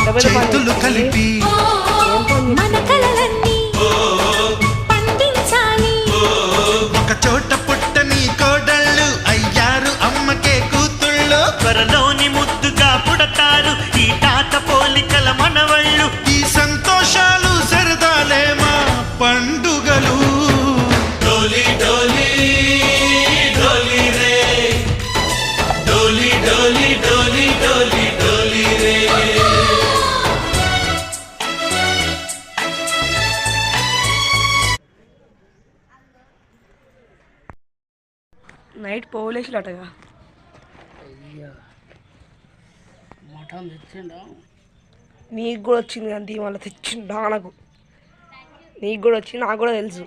చేతులు కలిపి మన కలలన్నీ పండించాలి. ఒక చోట పుట్టని కోడళ్ళు అయ్యారు అమ్మకే కూతుళ్ళు. త్వరలోని ముద్దుగా పుడతారు ఈ తాత పోలికల మనవళ్ళు. ఈ సంతోషాలు సరదాలే మా పండుగలు. డోలి డోలి డోలి రే, డోలి డోలి డోలి డోలి డోలి రే. నైట్ పోలేసిలటగా. అయ్యా మటన్ తెచ్చిండా? నీకు కూడా వచ్చింది అంతే, మళ్ళీ తెచ్చిండా నాకు. నీకు కూడా వచ్చింది, నాకు కూడా తెలుసు.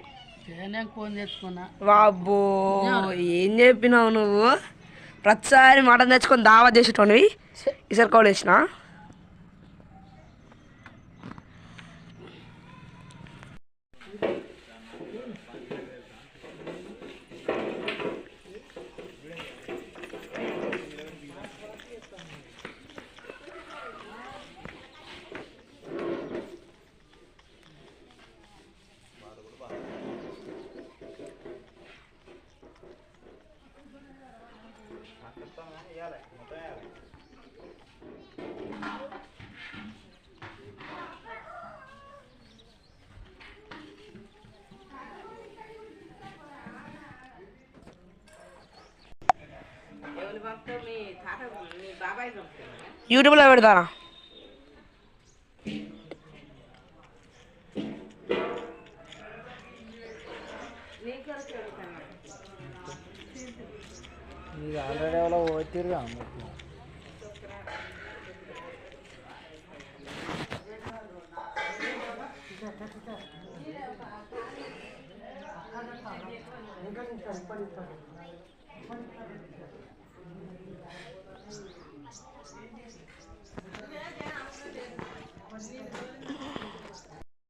నేను ఫోన్ తెచ్చుకున్నా. వాబ్బో ఏం చెప్పినావు నువ్వు? ప్రతిసారి మటన్ తెచ్చుకొని దావా చేసేటోనివి, ఈసారి కౌలు వేసిన. యూట్యూబ్లో పెడతానా? ఇది ఆల్రెడీ ఎవరో పోతిరుగా.